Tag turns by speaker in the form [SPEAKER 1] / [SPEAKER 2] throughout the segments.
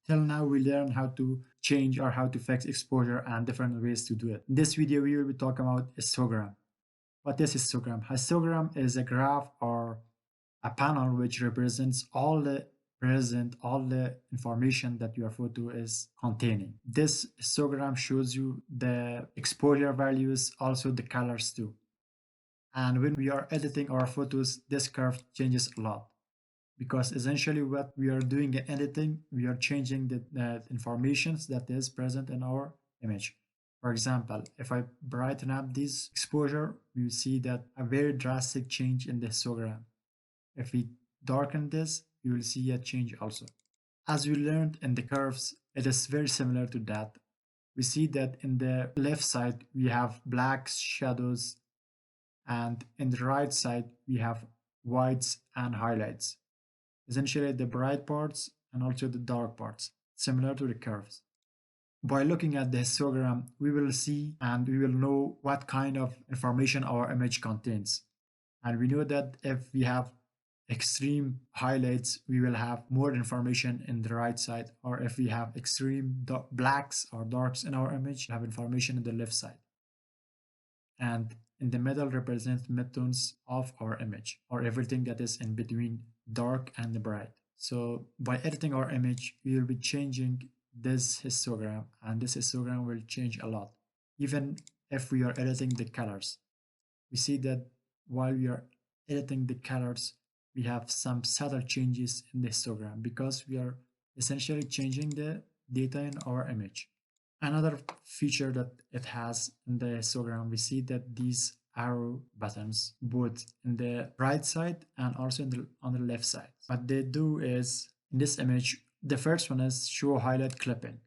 [SPEAKER 1] Till now, we learned how to change or how to fix exposure and different ways to do it. In this video, we will be talking about histogram. What is histogram? Histogram is a graph or a panel which represents all the information that your photo is containing. This histogram shows you the exposure values, also the colors too. And when we are editing our photos, this curve changes a lot because essentially what we are doing in editing, we are changing the information that is present in our image. For example, if I brighten up this exposure, you see that a very drastic change in the histogram. If we darken this, you will see a change also. As we learned in the curves, it is very similar to that. We see that in the left side, we have black shadows, and in the right side, we have whites and highlights. Essentially the bright parts and also the dark parts, similar to the curves. By looking at the histogram, we will see and we will know what kind of information our image contains. And we know that if we have extreme highlights, we will have more information in the right side, or if we have extreme blacks or darks in our image, we have information in the left side. And in the middle represents midtones of our image, or everything that is in between dark and bright. So by editing our image, we will be changing this histogram, and this histogram will change a lot. Even if we are editing the colors, we see that while we are editing the colors, we have some subtle changes in the histogram because we are essentially changing the data in our image. Another feature that it has in the histogram, we see that these arrow buttons, both in the right side and also on the left side. What they do is, in this image, the first one is show highlight clipping.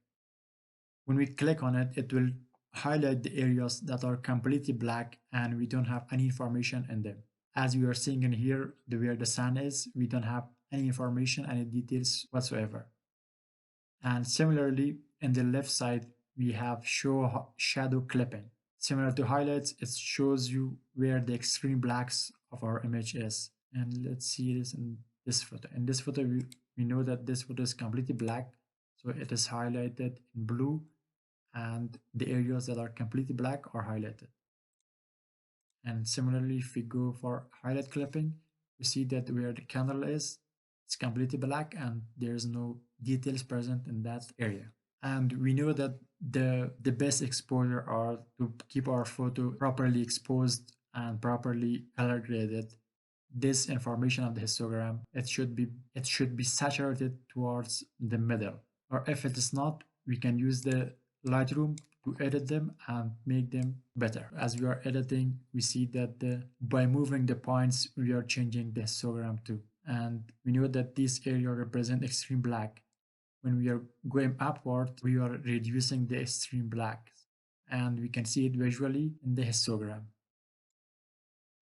[SPEAKER 1] When we click on it, it will highlight the areas that are completely black and we don't have any information in them. As we are seeing in here, where the sun is, we don't have any information, any details whatsoever. And similarly, in the left side, we have show shadow clipping. Similar to highlights, it shows you where the extreme blacks of our image is. And let's see this in this photo. In this photo, we know that this photo is completely black. So it is highlighted in blue, and the areas that are completely black are highlighted. And similarly, if we go for highlight clipping, we see that where the candle is, it's completely black and there's no details present in that area. And we know that the best exposure are to keep our photo properly exposed and properly color graded. This information of the histogram, it should be saturated towards the middle. Or if it is not, we can use the Lightroom to edit them and make them better. As we are editing, we see that by moving the points, we are changing the histogram too. And we know that this area represents extreme black. When we are going upward, we are reducing the extreme black. And we can see it visually in the histogram.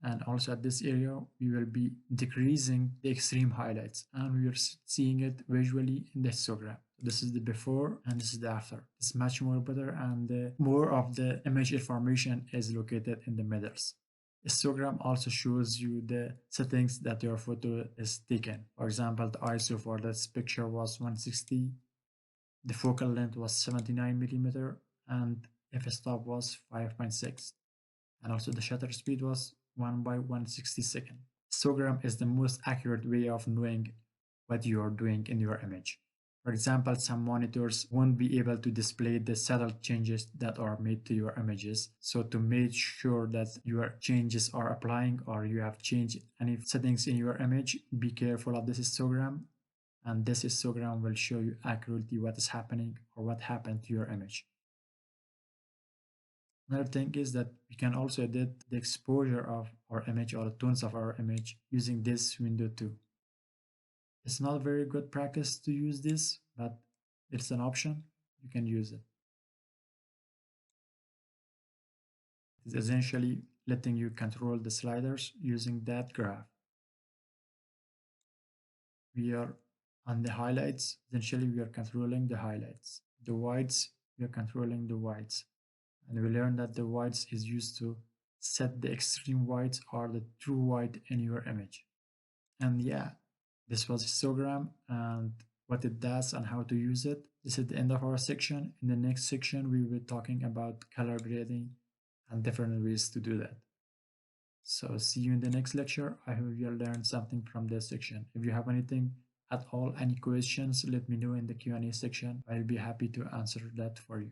[SPEAKER 1] And also at this area, we will be decreasing the extreme highlights, and we are seeing it visually in the histogram. This is the before and this is the after. It's much more better, and more of the image information is located in the middles. Histogram also shows you the settings that your photo is taken. For example, the ISO for this picture was 160, the focal length was 79 millimeter, and f-stop was 5.6, and also the shutter speed was 1 by 160 second. Histogram is the most accurate way of knowing what you are doing in your image. For example, some monitors won't be able to display the subtle changes that are made to your images. So to make sure that your changes are applying or you have changed any settings in your image, be careful of this histogram. And this histogram will show you accurately what is happening or what happened to your image. Another thing is that we can also edit the exposure of our image or the tones of our image using this window too. It's not a very good practice to use this, but it's an option. You can use it. It's essentially letting you control the sliders using that graph. We are on the highlights. Essentially, we are controlling the highlights. The whites, we are controlling the whites. And we learned that the whites is used to set the extreme whites or the true white in your image. And yeah, this was histogram, and what it does and how to use it. This is the end of our section. In the next section, we will be talking about color grading and different ways to do that. So see you in the next lecture. I hope you learned something from this section. If you have anything at all, any questions, let me know in the Q&A section. I'll be happy to answer that for you.